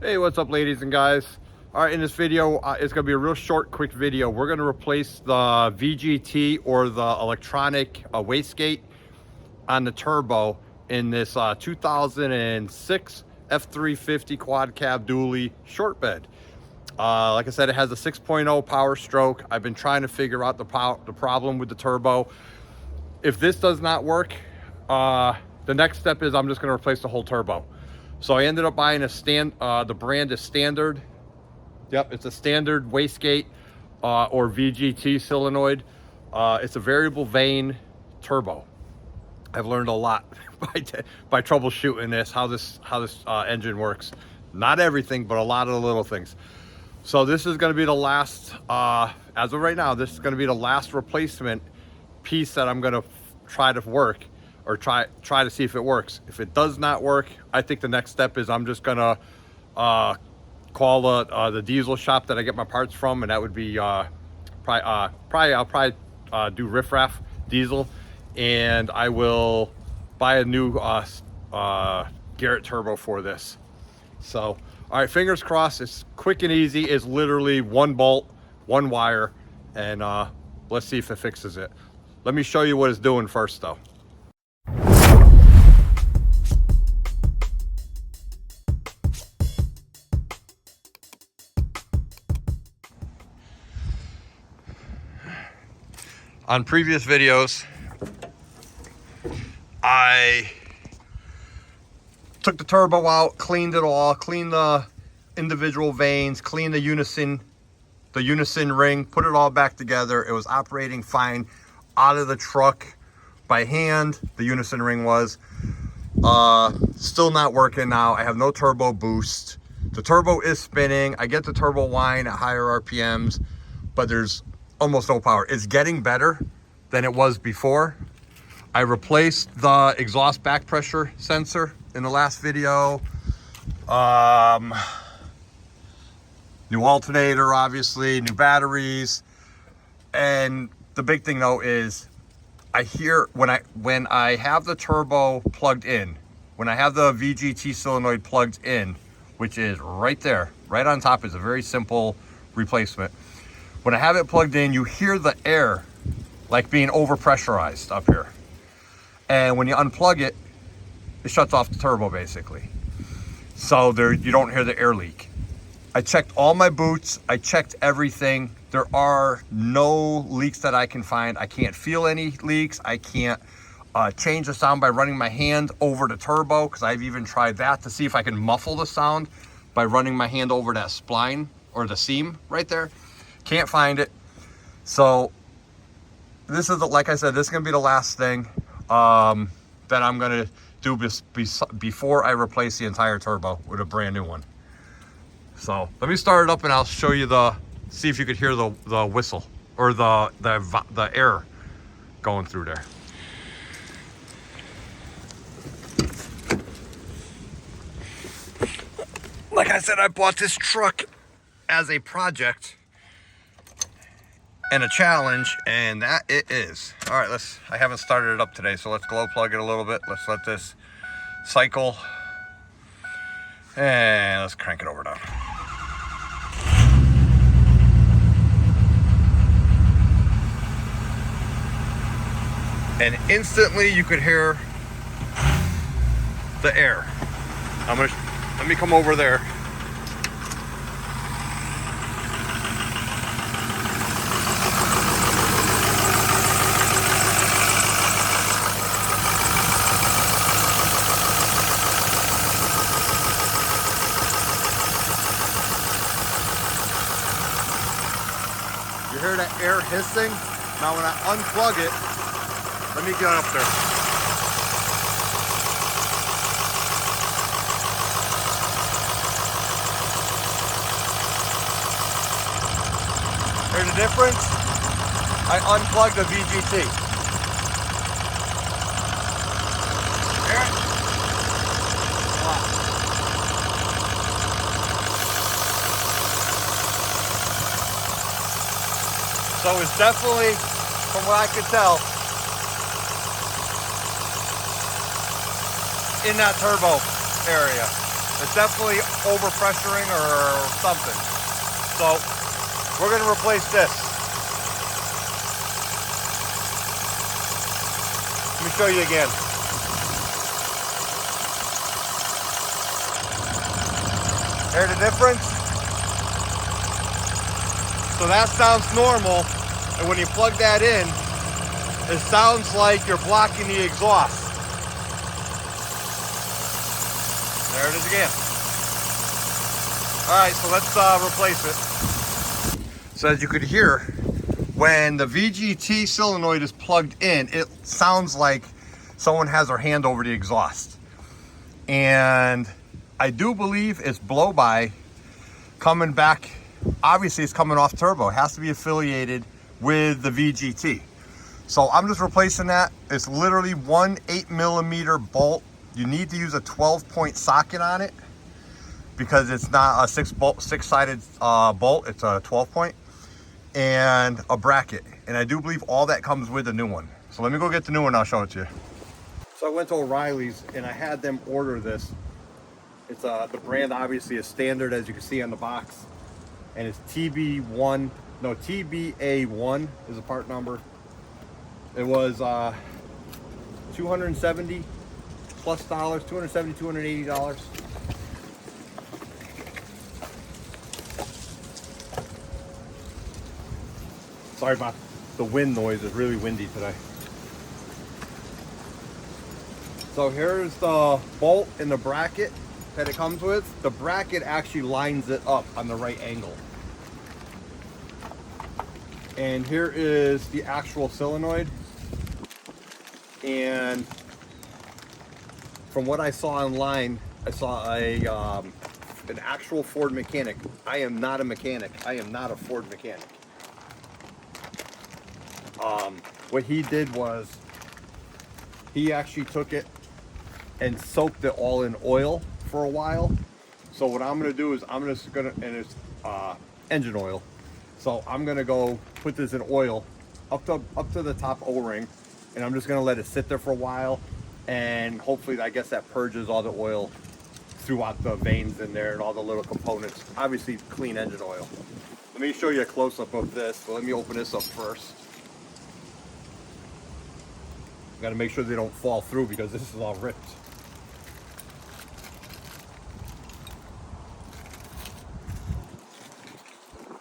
Hey, what's up, ladies and guys? All right, in this video, it's gonna be a real short, quick video. We're gonna replace the VGT or the electronic wastegate on the turbo in this 2006 F350 quad cab dually short bed. Like I said, it has a 6.0 power stroke. I've been trying to figure out the problem with the turbo. If this does not work, the next step is I'm just gonna replace the whole turbo. So I ended up buying the brand is Standard. Yep, it's a Standard wastegate or VGT solenoid. It's a variable vane turbo. I've learned a lot by troubleshooting this, how this engine works. Not everything, but a lot of the little things. So this is going to be the last, as of right now, this is going to be the last replacement piece that I'm going to try to work, or try to see if it works. If it does not work, I think the next step is I'm just gonna call the diesel shop that I get my parts from, and that would be I'll probably do riffraff diesel, and I will buy a new Garrett turbo for this. So, all right, fingers crossed. It's quick and easy. It's literally one bolt, one wire, and let's see if it fixes it. Let me show you what it's doing first, though. On previous videos, I took the turbo out, cleaned it all, cleaned the individual vanes, cleaned the unison ring, put it all back together. It was operating fine out of the truck by hand. The unison ring was still not working now. I have no turbo boost. The turbo is spinning. I get the turbo whine at higher RPMs, but there's almost no power. It's getting better than it was before. I replaced the exhaust back pressure sensor in the last video. New alternator, obviously, new batteries. And the big thing though is I hear when I have the turbo plugged in, when I have the VGT solenoid plugged in, which is right there, right on top, is a very simple replacement. When I have it plugged in, you hear the air like being overpressurized up here. And when you unplug it, it shuts off the turbo basically. So you don't hear the air leak. I checked all my boots. I checked everything. There are no leaks that I can find. I can't feel any leaks. I can't change the sound by running my hand over the turbo, because I've even tried that to see if I can muffle the sound by running my hand over that spline or the seam right there. Can't find it. So this is, like I said, this is gonna be the last thing that I'm gonna do before I replace the entire turbo with a brand new one. So let me start it up and I'll show you see if you could hear the whistle or the air going through there. Like I said, I bought this truck as a project and a challenge, and that it is. All right, I haven't started it up today, so let's glow plug it a little bit. Let's let this cycle, and let's crank it over down. And instantly you could hear the air. Let me come over there. You hear that air hissing? Now when I unplug it, let me get up there. Hear the difference? I unplugged the VGT. Hear it? Wow. So it's definitely, from what I could tell, in that turbo area. It's definitely overpressuring or something. So we're gonna replace this. Let me show you again. Hear the difference? So that sounds normal, and when you plug that in, it sounds like you're blocking the exhaust. There it is again. All right, so let's replace it. So as you could hear, when the VGT solenoid is plugged in, it sounds like someone has their hand over the exhaust. And I do believe it's blow-by coming back. Obviously, it's coming off turbo. It has to be affiliated with the VGT. So I'm just replacing that. It's literally one 8mm bolt. You need to use a 12-point socket on it because it's not a six-sided bolt. It's a 12-point and a bracket. And I do believe all that comes with the new one. So let me go get the new one. I'll show it to you. So I went to O'Reilly's and I had them order this. It's the brand obviously is standard, as you can see on the box, and it's TBA1 is the part number. It was $270 plus dollars, $270, $280. Sorry about the wind noise, it's really windy today. So here's the bolt and the bracket that it comes with. The bracket actually lines it up on the right angle. And here is the actual solenoid. And from what I saw online, I saw an actual Ford mechanic. I am not a mechanic. I am not a Ford mechanic. What he did was he actually took it and soaked it all in oil for a while. So what I'm gonna do is I'm just gonna, and it's engine oil. So I'm gonna go put this in oil up to the top O-ring, and I'm just gonna let it sit there for a while, and hopefully I guess that purges all the oil throughout the veins in there and all the little components. Obviously clean engine oil. Let me show you a close-up of this. So let me open this up first. Got to make sure they don't fall through because this is all ripped.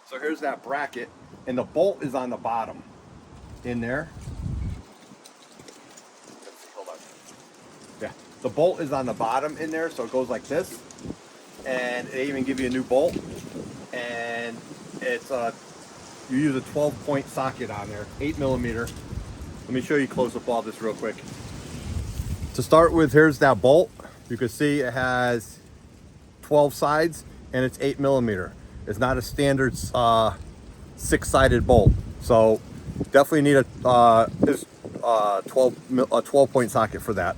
So here's that bracket, and the bolt is on the bottom in there. Hold on. Yeah, the bolt is on the bottom in there, so it goes like this, and they even give you a new bolt, and it's you use a 12-point socket on there, 8mm. Let me show you close up all this real quick. To start with, here's that bolt. You can see it has 12 sides and it's 8mm. It's not a standard 6-sided bolt. So definitely need a 12-point socket for that.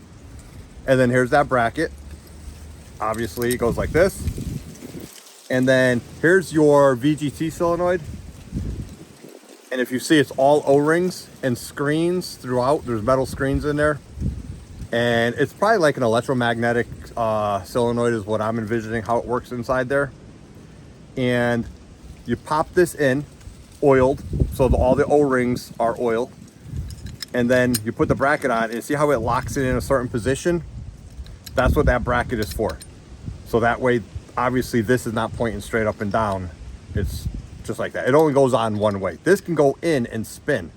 And then here's that bracket. Obviously it goes like this. And then here's your VGT solenoid. And if you see, it's all O-rings and screens throughout. There's metal screens in there. And it's probably like an electromagnetic solenoid is what I'm envisioning how it works inside there. And you pop this in, oiled, so all the O-rings are oiled. And then you put the bracket on, and see how it locks it in a certain position? That's what that bracket is for. So that way, obviously this is not pointing straight up and down. It's just like that. It only goes on one way. This can go in and spin.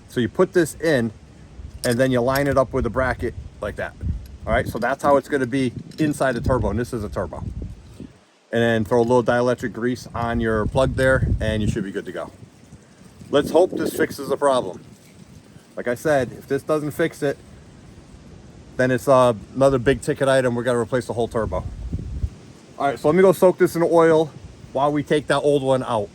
So you put this in and then you line it up with a bracket like that. All right, so that's how it's going to be inside the turbo, and this is a turbo. And then throw a little dielectric grease on your plug there and you should be good to go. Let's hope this fixes the problem. Like I said, if this doesn't fix it, then it's another big ticket item. We're going to replace the whole turbo. All right, so let me go soak this in oil while we take that old one out.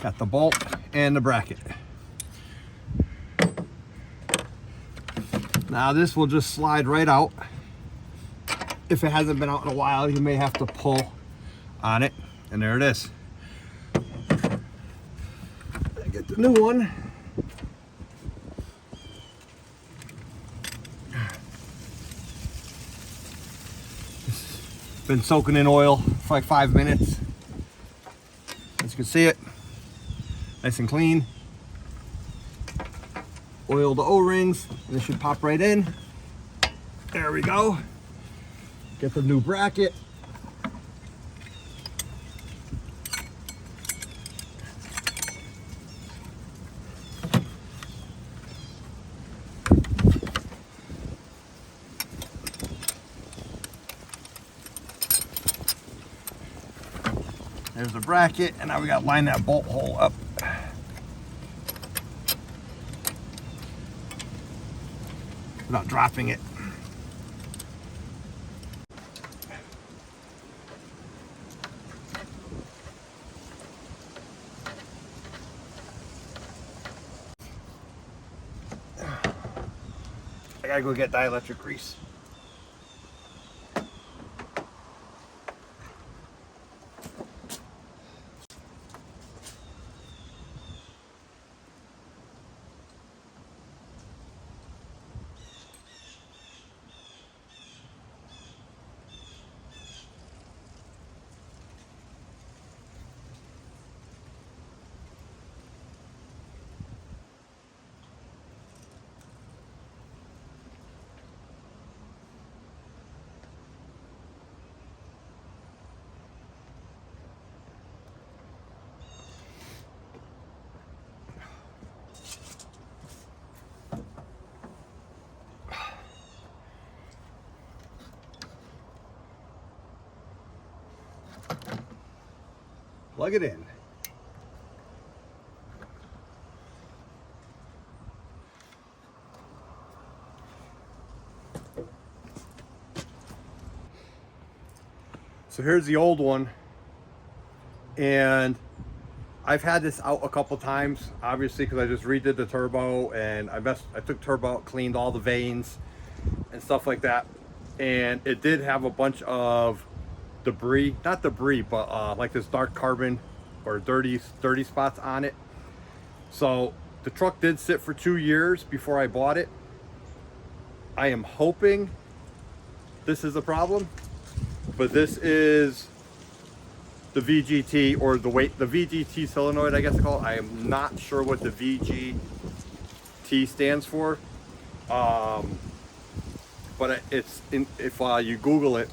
Got the bolt and the bracket. Now this will just slide right out. If it hasn't been out in a while, you may have to pull on it. And there it is. I get the new one. It's been soaking in oil for like 5 minutes. As you can see it, nice and clean. Oil the O-rings, and it should pop right in. There we go. Get the new bracket. There's the bracket, and now we gotta line that bolt hole up. Without dropping it. I gotta go get dielectric grease. Plug it in. So here's the old one, and I've had this out a couple times, obviously, because I just redid the turbo, and I took turbo out, cleaned all the veins and stuff like that, and it did have a bunch of debris, not debris, but like this dark carbon or dirty spots on it. So the truck did sit for 2 years before I bought it. I am hoping this is a problem, but this is the VGT, or the VGT solenoid, I guess it's called. I am not sure what the VGT stands for, but if you Google it,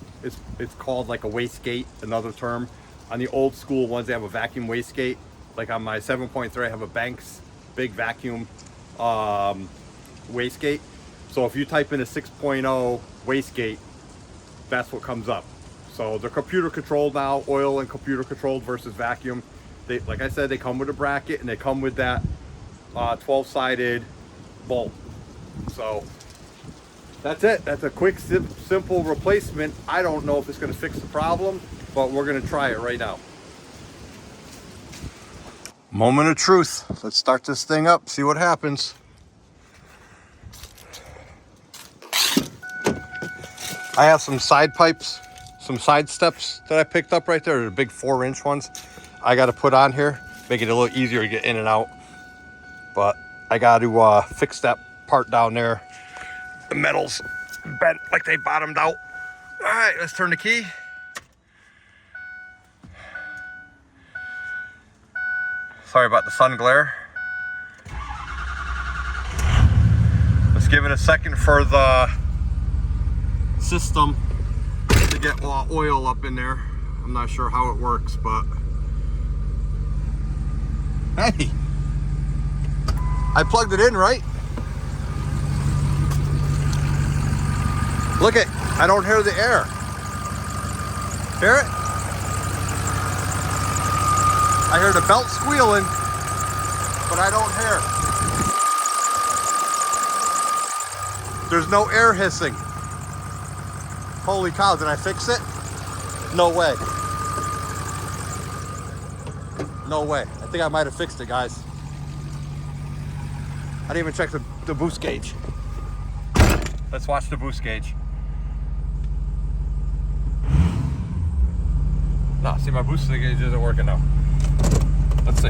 it's called like a wastegate, another term. On the old school ones, they have a vacuum wastegate. Like on my 7.3, I have a Banks big vacuum wastegate. So if you type in a 6.0 wastegate, that's what comes up. So they're computer controlled now, oil and computer controlled versus vacuum. They, like I said, they come with a bracket, and they come with that 12-sided bolt. So that's it. That's a quick, simple replacement. I don't know if it's going to fix the problem, but we're going to try it right now. Moment of truth. Let's start this thing up, see what happens. I have some side pipes, some side steps that I picked up right there. They're big 4-inch ones. I got to put on here, make it a little easier to get in and out. But I got to fix that part down there. The metal's bent like they bottomed out. All right, let's turn the key. Sorry about the sun glare. Let's give it a second for the system to get oil up in there. I'm not sure how it works, but hey, I plugged it in right. Look it, I don't hear the air. Hear it? I hear the belt squealing, but I don't hear. There's no air hissing. Holy cow, did I fix it? No way. No way. I think I might have fixed it, guys. I didn't even check the boost gauge. Let's watch the boost gauge. No, see, my boost gauge isn't working now. Let's see.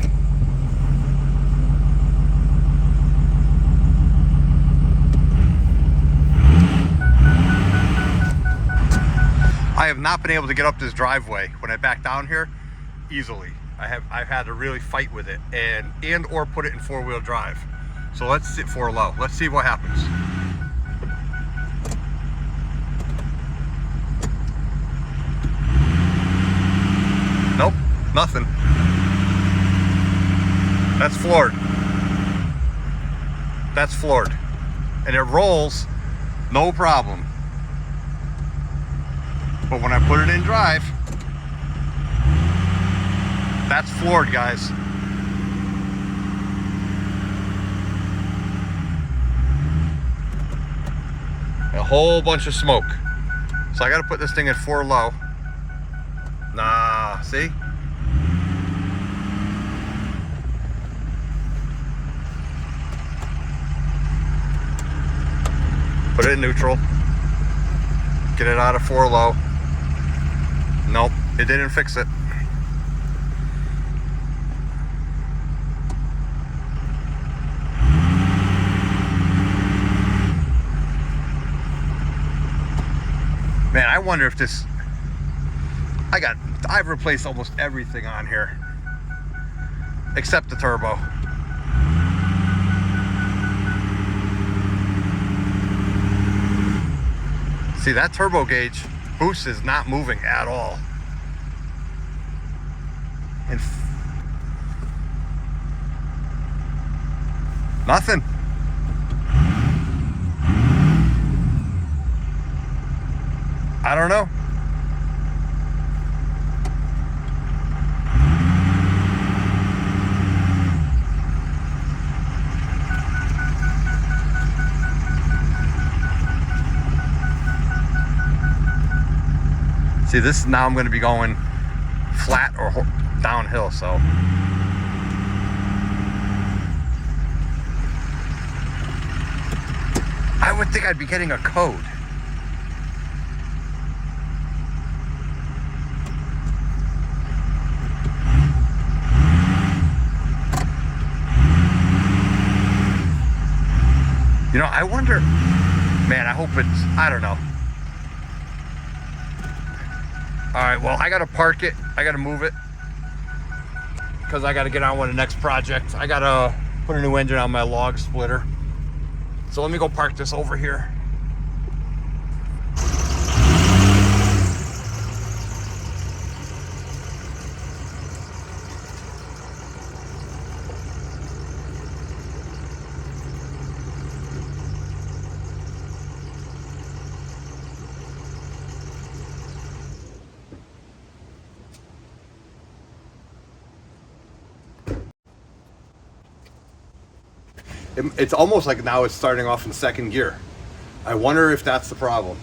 I have not been able to get up this driveway when I back down here easily. I've had to really fight with it and or put it in 4-wheel drive. So let's sit 4 low. Let's see what happens. Nope, nothing. That's floored. That's floored. And it rolls, no problem. But when I put it in drive, that's floored, guys. A whole bunch of smoke. So I gotta put this thing at 4 low. Nah, see? Put it in neutral. Get it out of 4 low. Nope, it didn't fix it. Man, I wonder if this, I've replaced almost everything on here except the turbo. See, that turbo gauge boost is not moving at all. And nothing. I don't know. See, this now I'm going to be going flat or downhill, so. I would think I'd be getting a code. You know, I wonder, man, I hope it's, I don't know. All right, well, I gotta park it. I gotta move it because I gotta get on with the next project. I gotta put a new engine on my log splitter. So let me go park this over here. It's almost like now it's starting off in second gear. I wonder if that's the problem.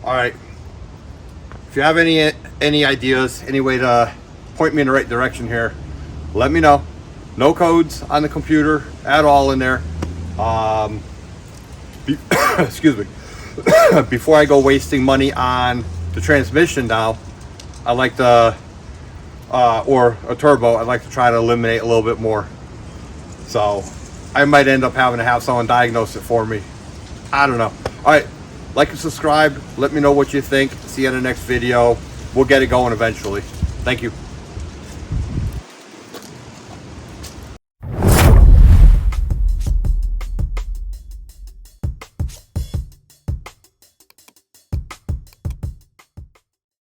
All right. If you have any ideas, any way to point me in the right direction here, let me know. No codes on the computer at all in there. Excuse me. Before I go wasting money on the transmission now, I like to, or a turbo, I'd like to try to eliminate a little bit more. So I might end up having to have someone diagnose it for me. I don't know. All right, like and subscribe. Let me know what you think. See you in the next video. We'll get it going eventually. Thank you.